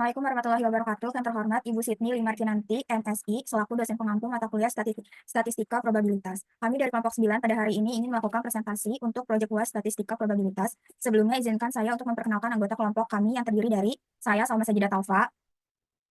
Assalamualaikum warahmatullahi wabarakatuh. Yang terhormat Ibu Sydney Limarkinanti, MSI, selaku dosen pengampu mata kuliah Statistika Probabilitas. Kami dari kelompok 9 pada hari ini ingin melakukan presentasi untuk proyek UAS Statistika Probabilitas. Sebelumnya izinkan saya untuk memperkenalkan anggota kelompok kami yang terdiri dari saya, Salma Sajidah Taufa,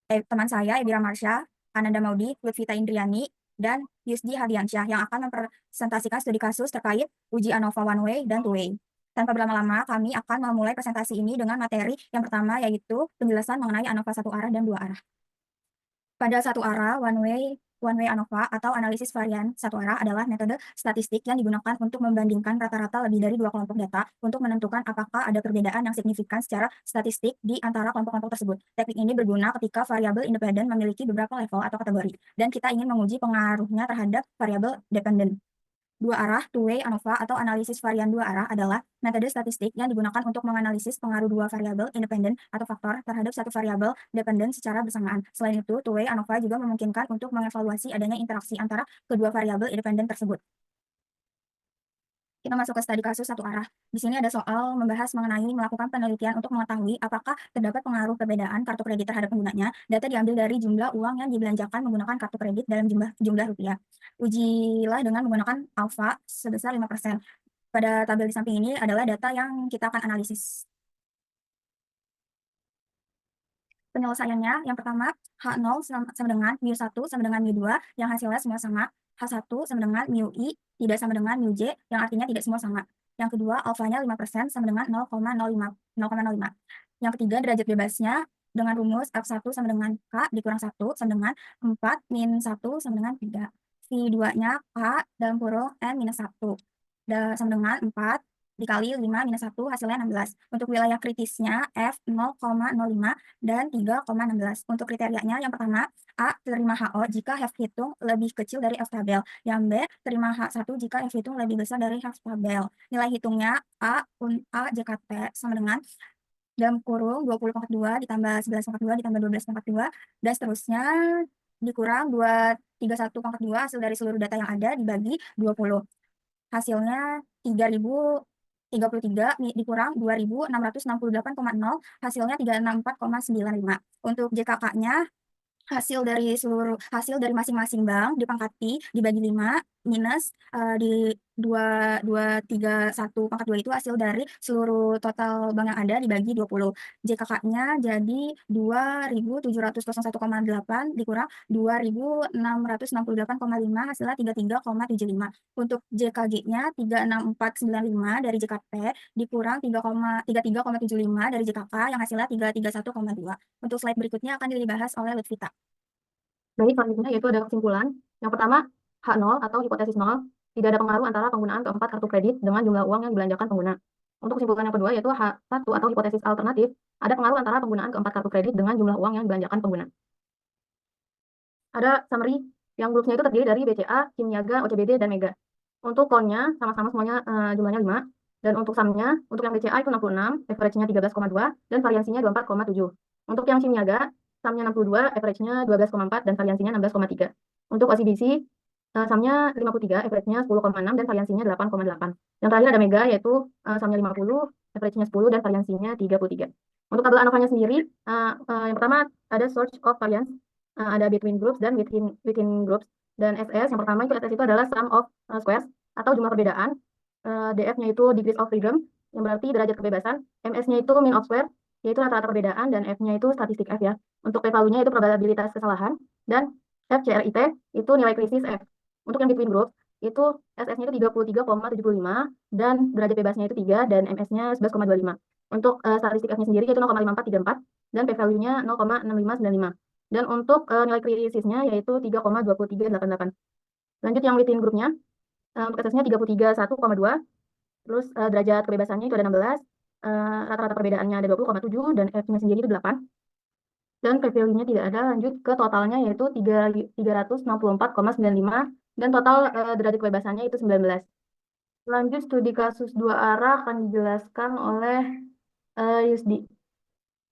teman saya, Ebira Marsha, Ananda Maudi, Lutfita Indriani, dan Yusdi Hadiansyah yang akan mempresentasikan studi kasus terkait uji ANOVA one way dan two way. Tanpa berlama-lama, kami akan memulai presentasi ini dengan materi yang pertama, yaitu penjelasan mengenai ANOVA satu arah dan dua arah. Pada satu arah, one way ANOVA atau analisis varian satu arah adalah metode statistik yang digunakan untuk membandingkan rata-rata lebih dari dua kelompok data untuk menentukan apakah ada perbedaan yang signifikan secara statistik di antara kelompok-kelompok tersebut. Teknik ini berguna ketika variabel independen memiliki beberapa level atau kategori, dan kita ingin menguji pengaruhnya terhadap variabel dependen. Dua arah, two-way ANOVA atau analisis varian dua arah adalah metode statistik yang digunakan untuk menganalisis pengaruh dua variabel independen atau faktor terhadap satu variabel dependen secara bersamaan. Selain itu, two-way ANOVA juga memungkinkan untuk mengevaluasi adanya interaksi antara kedua variabel independen tersebut. Kita masuk ke studi kasus satu arah. Di sini ada soal membahas mengenai melakukan penelitian untuk mengetahui apakah terdapat pengaruh perbedaan kartu kredit terhadap penggunanya. Data diambil dari jumlah uang yang dibelanjakan menggunakan kartu kredit dalam jumlah rupiah. Ujilah dengan menggunakan alfa sebesar 5%. Pada tabel di samping ini adalah data yang kita akan analisis. Penyelesaiannya, yang pertama, H0 sama dengan mu1 sama dengan mu2 yang hasilnya semua sama. H1 sama dengan mu I tidak sama dengan mu J yang artinya tidak semua sama. Yang kedua, alfanya 5% sama dengan 0,05. Yang ketiga, derajat bebasnya dengan rumus F1 sama dengan K dikurang 1 sama dengan 4 min 1 sama dengan 3. V2-nya K dalam kurung N minus 1 sama dengan 4 dikali 5 minus 1 hasilnya 16. Untuk wilayah kritisnya F 0,05 dan 3,16. Untuk kriterianya yang pertama, A terima HO jika F hitung lebih kecil dari F tabel. Yang B terima H1 jika F hitung lebih besar dari F tabel. Nilai hitungnya A JKT sama dengan dalam kurung 20,2 ditambah 11,2 ditambah 12,2 dan seterusnya dikurang 231,2 hasil dari seluruh data yang ada dibagi 20. Hasilnya 3033 dikurang 2668,0 hasilnya 364,95. Untuk JKK-nya hasil dari masing-masing bank dipangkati dibagi 5 minus di 2231,2 itu hasil dari seluruh total bank yang ada dibagi 20. JKK-nya jadi 2701,8 dikurang 2668,5 hasilnya 33,75. Untuk JKG-nya 36495 dari JKP dikurang 33,75 dari JKK yang hasilnya 331,2. Untuk slide berikutnya akan dibahas oleh Lutfita. Baik, selanjutnya yaitu ada kesimpulan. Yang pertama, H0 atau hipotesis 0, tidak ada pengaruh antara penggunaan keempat kartu kredit dengan jumlah uang yang dibelanjakan pengguna. Untuk kesimpulan yang kedua yaitu H1 atau hipotesis alternatif, ada pengaruh antara penggunaan keempat kartu kredit dengan jumlah uang yang dibelanjakan pengguna. Ada summary yang grupnya itu terdiri dari BCA, Kimniaga, OCBD, dan Mega. Untuk konnya sama-sama semuanya jumlahnya 5. Dan untuk sumnya, untuk yang BCA itu 66, average-nya 13,2, dan variansinya 24,7. Untuk yang Kimniaga, sumnya 62, average-nya 12,4, dan variansinya 16,3. Untuk OCBC, sumnya 53, average-nya 10,6, dan variansinya 8,8. Yang terakhir ada Mega, yaitu sumnya 50, average-nya 10, dan variansinya 33. Untuk tabel ANOVA-nya sendiri, yang pertama ada search of variance, ada between groups dan within groups. Dan SS, yang pertama itu SS itu adalah sum of squares atau jumlah perbedaan. DF-nya itu degrees of freedom, yang berarti derajat kebebasan. MS-nya itu mean of square, yaitu rata-rata perbedaan, dan F-nya itu statistik F ya. Untuk p-value-nya itu probabilitas kesalahan, dan FCRIT itu nilai krisis F. Untuk yang between groups, itu SS-nya itu 33,75, dan derajat bebasnya itu 3, dan MS-nya 11,25. Untuk statistik F-nya sendiri itu 0,5434, dan p-value-nya 0,6595. Dan untuk nilai krisisnya yaitu 3,2388. Lanjut yang within grupnya, untuk SS-nya 331,2, terus derajat kebebasannya itu ada 16, rata-rata perbedaannya ada 20,7, dan F-nya sendiri itu 8. Dan p-value-nya tidak ada. Lanjut ke totalnya yaitu 364,95, dan total derajat kebebasannya itu 19. Lanjut studi kasus dua arah akan dijelaskan oleh Yusdi.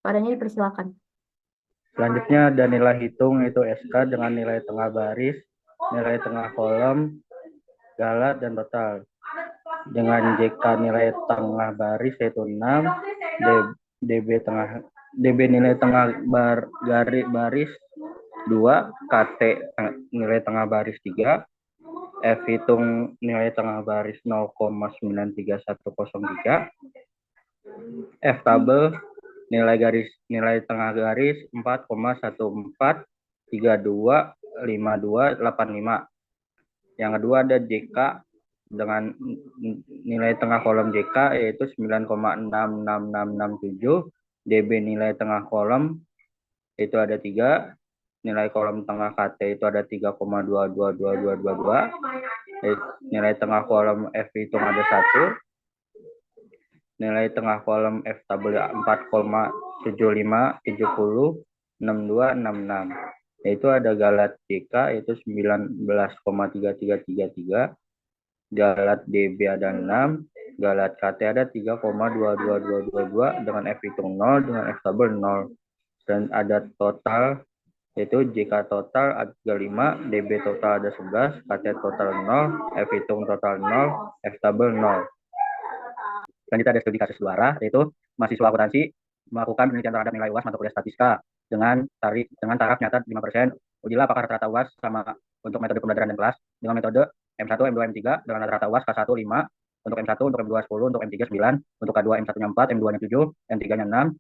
Padanya dipersilakan. Selanjutnya ada nilai hitung yaitu SK dengan nilai tengah baris, nilai tengah kolom, skala, dan total. Dengan JK nilai tengah baris yaitu 6, DB tengah DB nilai tengah baris 2, KT nilai tengah baris 3, F hitung nilai tengah baris 0,93103, F tabel nilai tengah garis 4,14325285. Yang kedua ada JK dengan nilai tengah kolom JK yaitu 9,66667, DB nilai tengah kolom itu ada 3, nilai kolom tengah KT itu ada 3,222222, nilai tengah kolom F hitung ada 1, nilai tengah kolom F tabel 4,75706266, yaitu ada galat JK yaitu 19,3333, galat DB ada 6, galat KT ada 3,22222 dengan F hitung 0, dengan F tabel 0, dan ada total yaitu JK total ada 35, DB total ada 11, KT total 0, F hitung total 0, F tabel 0. Selanjutnya ada studi kasus suara, yaitu mahasiswa akuntansi melakukan penelitian terhadap nilai UAS mata kuliah statistika dengan taraf nyata 5%. Ujilah apakah rata-rata UAS sama untuk metode pembelajaran dan kelas dengan metode M1, M2, M3 dengan rata-rata UAS K1 5, untuk M1, untuk M2 10, untuk M3 9, untuk K2 M1-nya 4, M2-nya 7, M3-nya 6,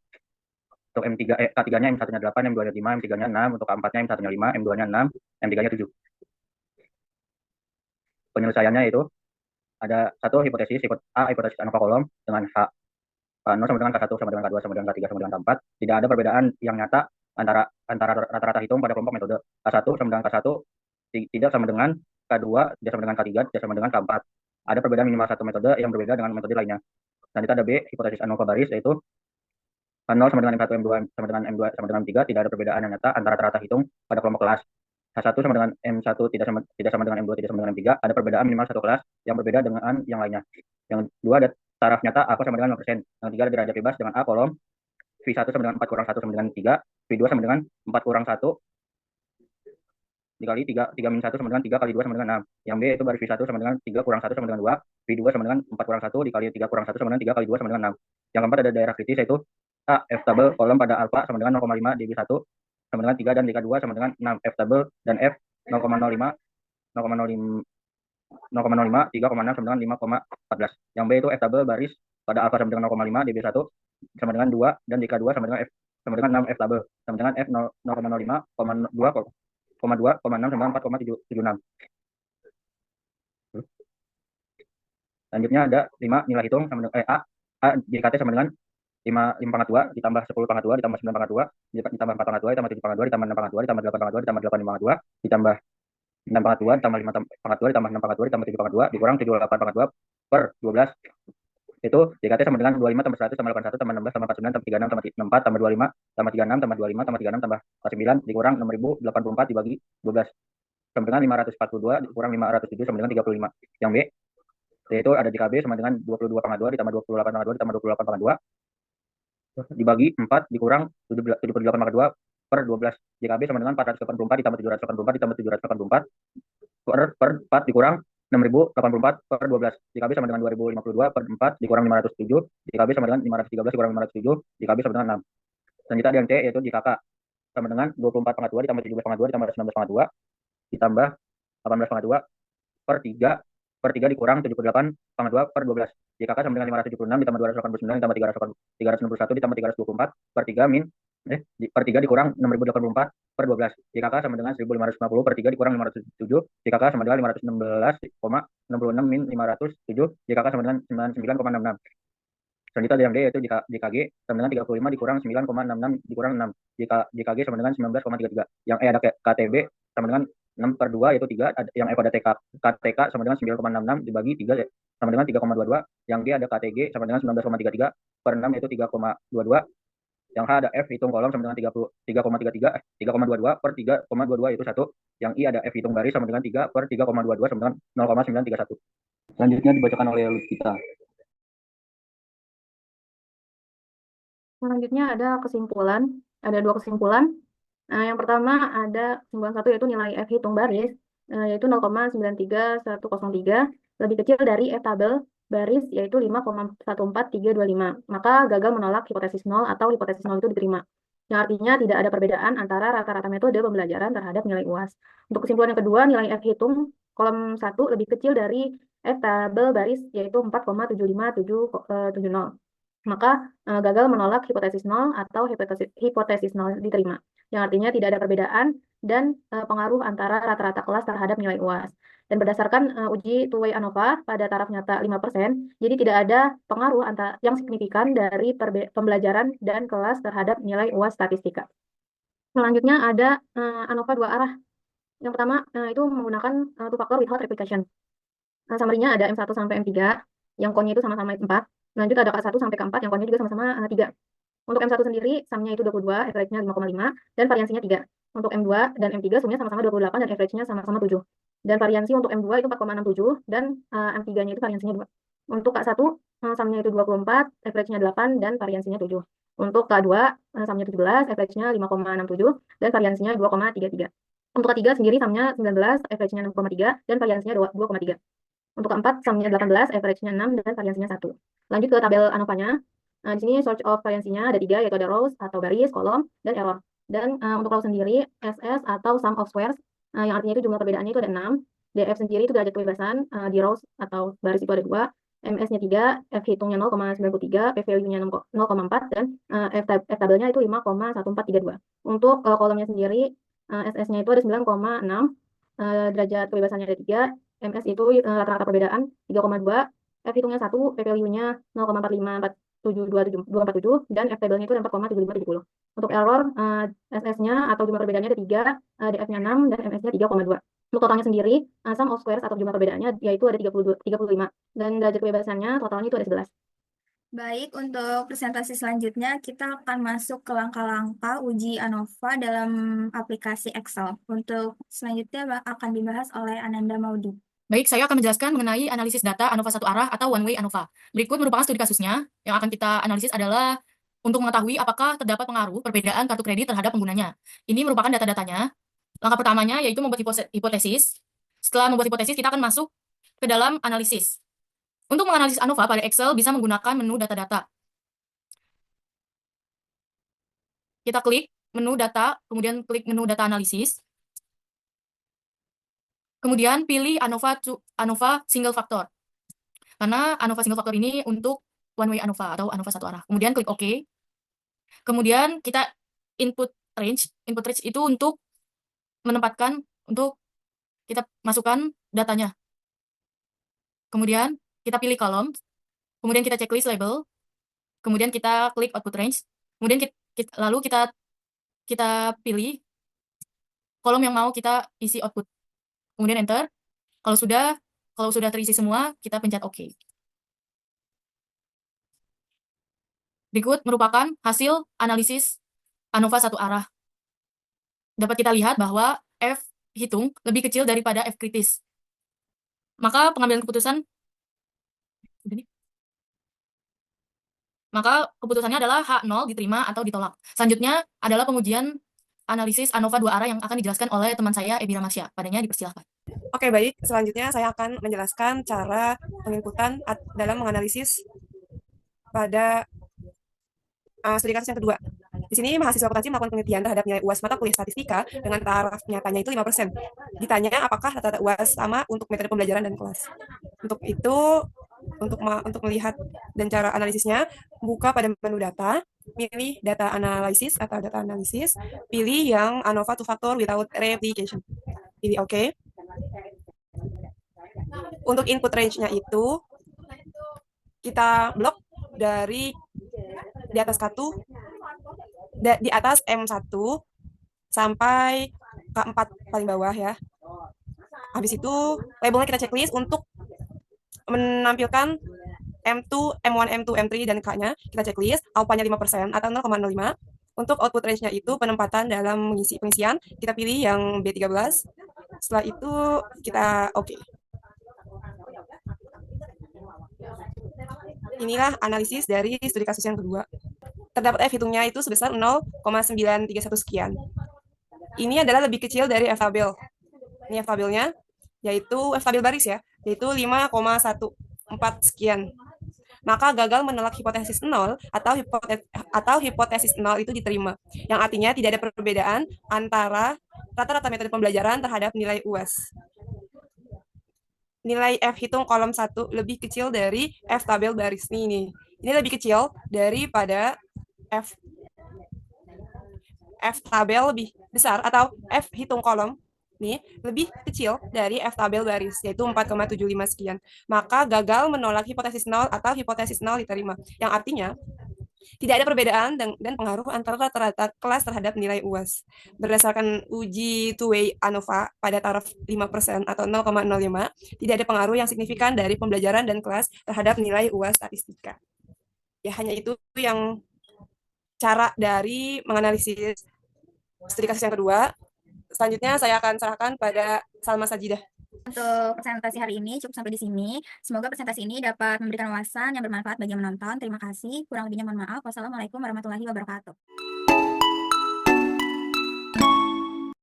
untuk K3-nya M1-nya 8, M2-nya 5, M3-nya 6, untuk K4-nya M1-nya 5, M2-nya 6, M3-nya 7. Penyelesaiannya itu ada satu hipotesis A, hipotesis ANOVA kolom dengan H K0 sama dengan K1 sama dengan K2 sama dengan K3 sama dengan K4. Tidak ada perbedaan yang nyata antara rata-rata hitung pada kelompok metode. K1 sama dengan K1 tidak sama dengan K2, tidak sama dengan K3, tidak sama dengan K4. Ada perbedaan minimal satu metode yang berbeda dengan metode lainnya. Selanjutnya ada B, hipotesis ANOVA baris, yaitu K0 sama dengan M1, M2 sama dengan M2 sama dengan M3, tidak ada perbedaan yang nyata antara rata-rata hitung pada kelompok kelas. H1 sama dengan M1 tidak sama dengan M2 tidak sama dengan M3, ada perbedaan minimal satu kelas yang berbeda dengan yang lainnya. Yang kedua ada taraf nyata A sama dengan 5%. Yang ketiga ada derajat bebas dengan A kolom, V1 sama dengan 4 kurang 1 sama dengan 3, V2 sama dengan 4 kurang 1 dikali 3 min 1 sama dengan 3 kali 2 sama dengan 6. Yang B itu baris V1 sama dengan 3 kurang 1 sama dengan 2, V2 sama dengan 4 kurang 1 dikali 3 kurang 1 sama dengan 3 kali 2 sama dengan 6. Yang keempat ada daerah kritis, yaitu A, F tabel kolom pada alfa sama dengan 0,5, DB1 sama dengan 3 dan DK2 sama dengan 6, F tabel dan F 0,05, 0,05, 3,6 sama dengan 5,14. Yang B itu F tabel baris pada alfa sama dengan 0,5, DB1 sama dengan 2 dan DK2 sama dengan F sama dengan 6, F tabel sama dengan F 0,05, 2,6 sama dengan 4,76. Selanjutnya ada 5 nilai hitung sama dengan A JKT sama dengan 5 pangkat 2 ditambah 10 pangkat 2 ditambah 9 pangkat 2 ditambah 4 pangkat 2 ditambah 7 pangkat 2 ditambah 6 pangkat 2 ditambah 8 pangkat 2 ditambah 8 pangkat 2 ditambah 6 pangkat 2 ditambah 5 pangkat 2 ditambah 6 pangkat 2 ditambah 7 pangkat 2 dikurang 78 pangkat 2 per 12. Itu JKT sama dengan 25 tambah 100 tambah 81 tambah 16 tambah 49 tambah 36 tambah 64 tambah 25 tambah 36 tambah 25 tambah 36 tambah 9 dikurang 6084 dibagi 12 sama dengan 542 dikurang 507 sama dengan 35. Yang B yaitu ada JKB sama dengan 22 pangkat 2 ditambah 28 pangkat 2 ditambah 28 pangkat 2 dibagi 4 dikurang 78 pangkat 2 per 12. JKB sama dengan 484 ditambah 784 ditambah 784 per 4 dikurang 6084 per 12. JKB sama dengan 2052 per 4 dikurang 507. JKB sama dengan 513 dikurang 507. JKB sama dengan 6. Selanjutnya ada yang C yaitu JKK sama dengan 24 pangkat 2 ditambah 17 pangkat 2 ditambah 19 pangkat 2 ditambah 18 pangkat 2 per 3 dikurang 78 pangkat 2 per 12. JKK sama dengan 576 ditambah 289 ditambah 361 ditambah 324 per 3 min per 3 dikurang 6084 per 12. JKK sama dengan 1550 per 3 dikurang 507. JKK sama dengan 516,66 min 507. JKK sama dengan 99,66. Selanjutnya yang D yaitu JKG sama dengan 35 dikurang 9,66 dikurang 6. JKG sama dengan 19,33. Yang E ada KTB sama dengan 6 per 2 yaitu 3. Yang F ada KTK sama dengan 9,66 dibagi 3 sama dengan 3,22. Yang G ada KTG sama dengan 19,33 per 6 yaitu 3,22. Yang H ada F hitung kolom sama dengan 3,22 per 3,22 yaitu 1. Yang I ada F hitung baris sama dengan 3 per 3,22 sama dengan 0,931. Selanjutnya dibacakan oleh Lukita. Selanjutnya ada kesimpulan, ada 2 kesimpulan. Yang pertama ada kesimpulan 1 yaitu nilai F hitung baris yaitu 0,93103 lebih kecil dari F tabel baris yaitu 5,14325. Maka gagal menolak hipotesis nol atau hipotesis nol itu diterima. Yang artinya tidak ada perbedaan antara rata-rata metode pembelajaran terhadap nilai UAS. Untuk kesimpulan yang kedua, nilai F hitung kolom 1 lebih kecil dari F tabel baris yaitu 4,75770. Maka gagal menolak hipotesis nol atau hipotesis nol diterima. Yang artinya tidak ada perbedaan dan pengaruh antara rata-rata kelas terhadap nilai UAS. Dan berdasarkan uji two-way ANOVA pada taraf nyata 5%, jadi tidak ada pengaruh yang signifikan dari pembelajaran dan kelas terhadap nilai UAS statistika. Selanjutnya ada ANOVA dua arah. Yang pertama itu menggunakan two factor without replication. Summary-nya ada M1 sampai M3, yang konnya itu sama-sama 4. Lanjut ada K1 sampai K4, yang konnya juga sama-sama 3. Untuk M1 sendiri, sumnya itu 22, average-nya 5,5, dan variansinya 3. Untuk M2 dan M3, sumnya sama-sama 28, dan average-nya sama-sama 7. Dan variansi untuk M2 itu 4,67, dan M3-nya itu variansinya 2. Untuk K1, sumnya itu 24, average-nya 8, dan variansinya 7. Untuk K2, sumnya 17, average-nya 5,67, dan variansinya 2,33. Untuk K3 sendiri, sumnya 19, average-nya 6,3, dan variansinya 2,3. Untuk keempat, sumnya 18, average-nya 6, dan variansinya 1. Lanjut ke tabel ANOVA-nya. Di sini source of variansinya ada 3, yaitu ada rows atau baris, kolom, dan error. Dan untuk row sendiri, SS atau sum of squares, yang artinya itu jumlah perbedaannya itu ada 6. DF sendiri itu derajat kebebasan, di rows atau baris itu ada 2. MS-nya 3, F hitungnya 0,93, P value-nya 0,4, dan F tabelnya itu 5,1432. Untuk kolomnya sendiri, SS-nya itu ada 9,6, derajat kebebasannya ada 3, MS itu rata-rata perbedaan 3,2, F hitungnya 1, P value-nya 0,4527247, dan F tabelnya itu 4,7570. Untuk error, SS-nya atau jumlah perbedaannya ada 3, DF-nya 6, dan MS-nya 3,2. Untuk totalnya sendiri, sum of squares atau jumlah perbedaannya yaitu ada 35, dan derajat kebebasannya totalnya itu ada 11. Baik, untuk presentasi selanjutnya kita akan masuk ke langkah-langkah uji ANOVA dalam aplikasi Excel. Untuk selanjutnya akan dibahas oleh Ananda Maudi. Baik, saya akan menjelaskan mengenai analisis data ANOVA satu arah atau one way ANOVA. Berikut merupakan studi kasusnya. Yang akan kita analisis adalah untuk mengetahui apakah terdapat pengaruh perbedaan kartu kredit terhadap penggunanya. Ini merupakan data-datanya. Langkah pertamanya yaitu membuat hipotesis. Setelah membuat hipotesis, kita akan masuk ke dalam analisis. Untuk menganalisis ANOVA pada Excel bisa menggunakan menu data-data. Kita klik menu data, kemudian klik menu data analisis. Kemudian pilih ANOVA single factor. Karena ANOVA single factor ini untuk one way ANOVA atau ANOVA satu arah. Kemudian klik OK. Kemudian kita input range. Input range itu untuk menempatkan, untuk kita masukkan datanya. Kemudian kita pilih kolom. Kemudian kita checklist label. Kemudian kita klik output range. Kemudian lalu kita pilih kolom yang mau kita isi output. Kemudian enter. Kalau sudah terisi semua, kita pencet OK. Berikut merupakan hasil analisis ANOVA satu arah. Dapat kita lihat bahwa F hitung lebih kecil daripada F kritis. Maka keputusannya adalah H0 diterima atau ditolak. Selanjutnya adalah pengujian analisis ANOVA dua arah yang akan dijelaskan oleh teman saya, Ebira Masya. Padanya dipersilahkan. Oke, baik. Selanjutnya saya akan menjelaskan cara penginputan dalam menganalisis pada studi kasus yang kedua. Di sini mahasiswa akuntansi melakukan penelitian terhadap nilai UAS mata kuliah statistika dengan taraf nyatanya itu 5%. Ditanya apakah rata-rata UAS sama untuk metode pembelajaran dan kelas. Untuk itu, untuk melihat dan cara analisisnya, buka pada menu data, pilih data analisis atau data analisis, pilih yang ANOVA two factor without replication. Pilih OK. Untuk input range-nya itu, kita blok dari di atas di atas M1 sampai K4 paling bawah ya. Habis itu labelnya kita checklist untuk menampilkan M2, M1, M2, M3 dan K-nya kita checklist, alpha-nya 5% atau 0,05. Untuk output range-nya itu penempatan dalam pengisian, kita pilih yang B13. Setelah itu kita OK. Inilah analisis dari studi kasus yang kedua. Terdapat F hitungnya itu sebesar 0,931 sekian. Ini adalah lebih kecil dari F tabel. Ini F tabelnya, yaitu F tabel baris ya, yaitu 5,141. 4 sekian. Maka gagal menolak hipotesis nol atau hipotesis nol itu diterima. Yang artinya tidak ada perbedaan antara rata-rata metode pembelajaran terhadap nilai UAS. Nilai F hitung kolom 1 lebih kecil dari F tabel baris ini. Ini lebih kecil daripada F tabel lebih besar atau F hitung kolom nih lebih kecil dari F tabel baris, yaitu 4,75 sekian. Maka gagal menolak hipotesis nol atau hipotesis nol diterima. Yang artinya tidak ada perbedaan dan pengaruh antara rata-rata kelas terhadap nilai UAS. Berdasarkan uji two-way ANOVA pada taraf 5% atau 0,05, tidak ada pengaruh yang signifikan dari pembelajaran dan kelas terhadap nilai UAS statistika. Ya, hanya itu yang cara dari menganalisis studi kasus yang kedua. Selanjutnya saya akan serahkan pada Salma Sajidah. Untuk presentasi hari ini cukup sampai di sini. Semoga presentasi ini dapat memberikan wawasan yang bermanfaat bagi yang menonton. Terima kasih. Kurang lebihnya mohon maaf. Wassalamualaikum warahmatullahi wabarakatuh.